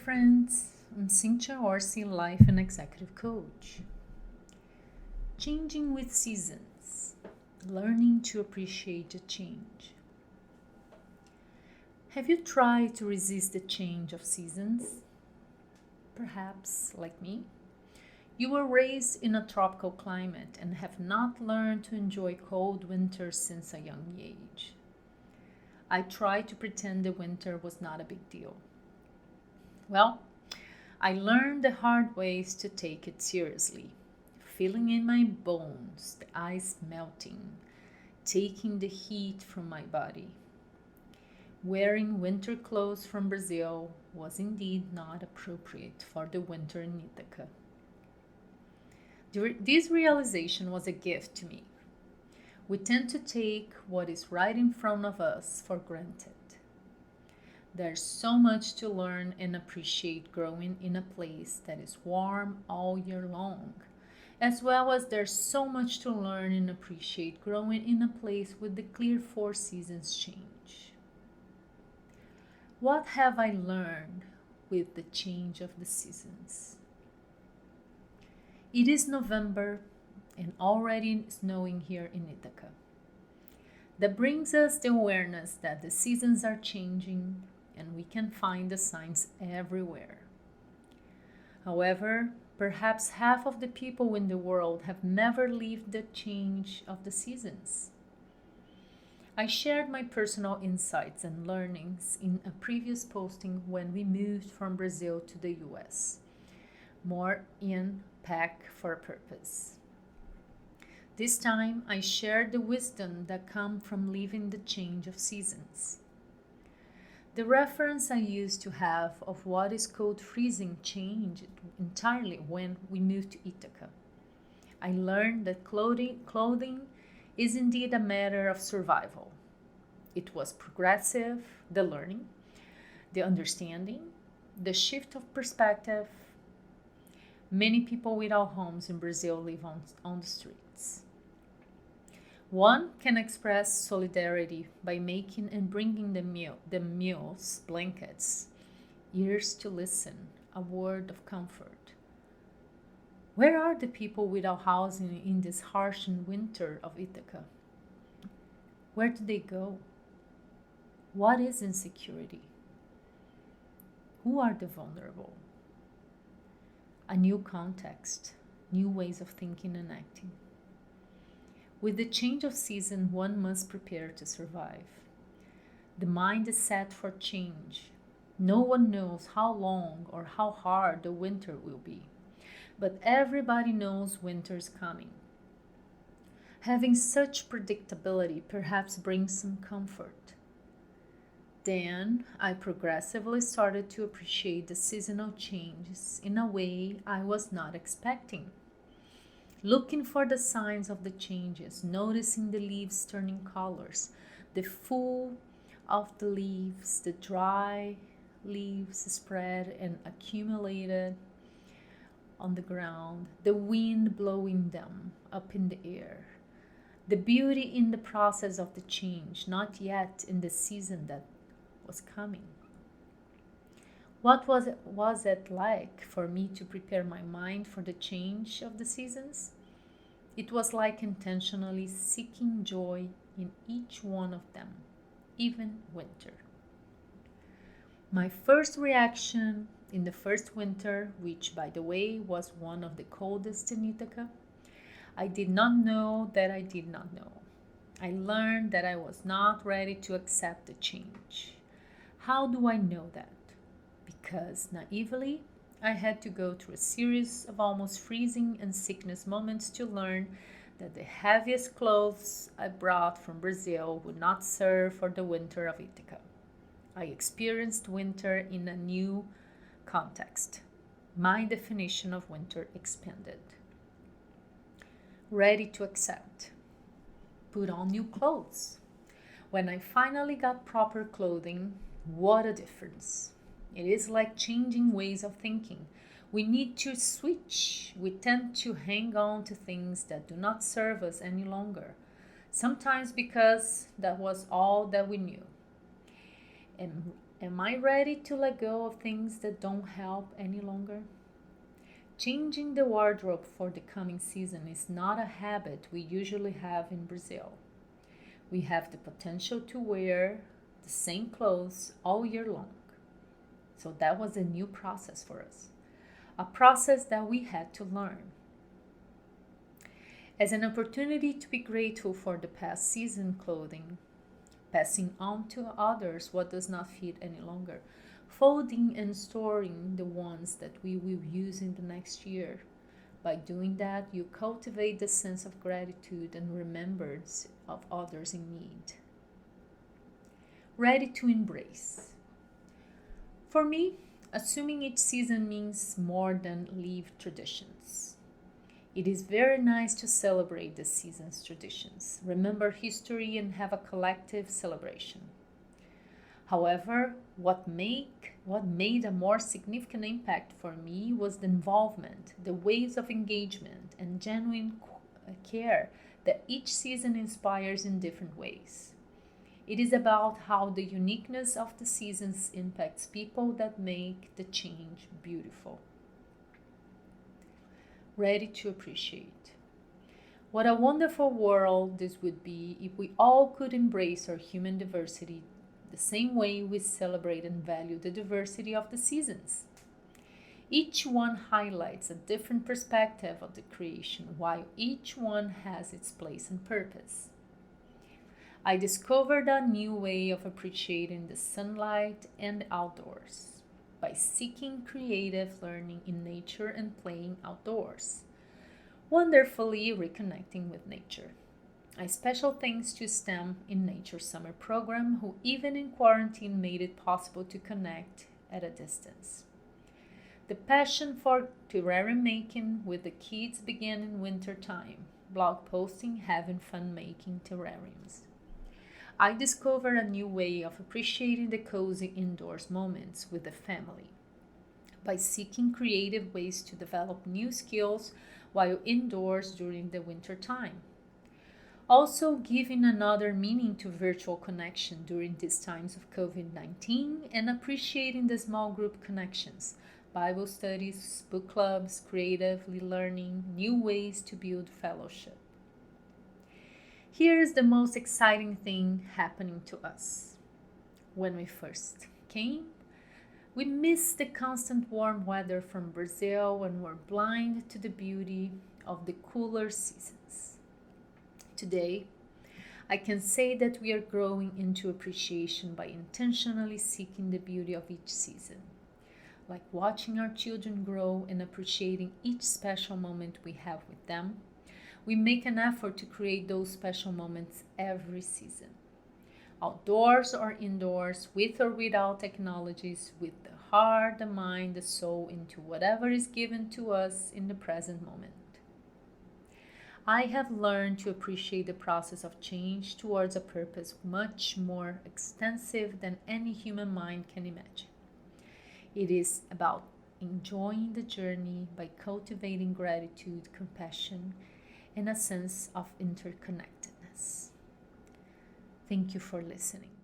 friends. I'm Cynthia Orsi, Life and Executive Coach. Changing with seasons, learning to appreciate the change. Have you tried to resist the change of seasons? Perhaps, like me, you were raised in a tropical climate and have not learned to enjoy cold winters since a young age. I tried to pretend the winter was not a big deal. Well, I learned the hard ways to take it seriously, feeling in my bones, the ice melting, taking the heat from my body. Wearing winter clothes from Brazil was indeed not appropriate for the winter in Ithaca. This realization was a gift to me. We tend to take what is right in front of us for granted. There's so much to learn and appreciate growing in a place that is warm all year long, as well as there's so much to learn and appreciate growing in a place with the clear four seasons change. What have I learned with the change of the seasons? It is November and already snowing here in Ithaca. That brings us the awareness that the seasons are changing and we can find the signs everywhere. However, perhaps half of the people in the world have never lived the change of the seasons. I shared my personal insights and learnings in a previous posting when we moved from Brazil to the US. More in Pack for a Purpose. This time I shared the wisdom that comes from living the change of seasons. The reference I used to have of what is called freezing changed entirely when we moved to Ithaca. I learned that clothing is indeed a matter of survival. It was progressive, the learning, the understanding, the shift of perspective. Many people without homes in Brazil live on the streets. One can express solidarity by making and bringing the meals, blankets, ears to listen, a word of comfort. Where are the people without housing in this harsh winter of Ithaca? Where do they go? What is insecurity? Who are the vulnerable? A new context, new ways of thinking and acting. With the change of season, one must prepare to survive. The mind is set for change. No one knows how long or how hard the winter will be, but everybody knows winter's coming. Having such predictability perhaps brings some comfort. Then I progressively started to appreciate the seasonal changes in a way I was not expecting. Looking for the signs of the changes, noticing the leaves turning colors, the full of the leaves, the dry leaves spread and accumulated on the ground, the wind blowing them up in the air. The beauty in the process of the change, not yet in the season that was coming. What was it like for me to prepare my mind for the change of the seasons? It was like intentionally seeking joy in each one of them, even winter. My first reaction in the first winter, which by the way was one of the coldest in Ithaca, I did not know that I did not know. I learned that I was not ready to accept the change. How do I know that? Because naively, I had to go through a series of almost freezing and sickness moments to learn that the heaviest clothes I brought from Brazil would not serve for the winter of Ithaca. I experienced winter in a new context. My definition of winter expanded. Ready to accept. Put on new clothes. When I finally got proper clothing, what a difference. It is like changing ways of thinking. We need to switch. We tend to hang on to things that do not serve us any longer, sometimes because that was all that we knew. And Am I ready to let go of things that don't help any longer? Changing the wardrobe for the coming season is not a habit we usually have in Brazil. We have the potential to wear the same clothes all year long. So that was a new process for us, a process that we had to learn. As an opportunity to be grateful for the past season clothing, passing on to others what does not fit any longer, folding and storing the ones that we will use in the next year. By doing that, you cultivate the sense of gratitude and remembrance of others in need. Ready to embrace. For me, assuming each season means more than leave traditions. It is very nice to celebrate the season's traditions, remember history, and have a collective celebration. However, what made a more significant impact for me was the involvement, the ways of engagement, and genuine care that each season inspires in different ways. It is about how the uniqueness of the seasons impacts people that make the change beautiful. Ready to appreciate. What a wonderful world this would be if we all could embrace our human diversity the same way we celebrate and value the diversity of the seasons. Each one highlights a different perspective of the creation, while each one has its place and purpose. I discovered a new way of appreciating the sunlight and the outdoors by seeking creative learning in nature and playing outdoors, wonderfully reconnecting with nature. A special thanks to STEM in Nature Summer Program, who even in quarantine made it possible to connect at a distance. The passion for terrarium making with the kids began in winter time, blog posting, having fun making terrariums. I discovered a new way of appreciating the cozy indoors moments with the family by seeking creative ways to develop new skills while indoors during the winter time. Also, giving another meaning to virtual connection during these times of COVID 19 and appreciating the small group connections, Bible studies, book clubs, creatively learning new ways to build fellowship. Here is the most exciting thing happening to us. When we first came, we missed the constant warm weather from Brazil and were blind to the beauty of the cooler seasons. Today, I can say that we are growing into appreciation by intentionally seeking the beauty of each season, like watching our children grow and appreciating each special moment we have with them. We make an effort to create those special moments every season. Outdoors or indoors, with or without technologies, with the heart, the mind, the soul, into whatever is given to us in the present moment. I have learned to appreciate the process of change towards a purpose much more extensive than any human mind can imagine. It is about enjoying the journey by cultivating gratitude, compassion, and a sense of interconnectedness. Thank you for listening.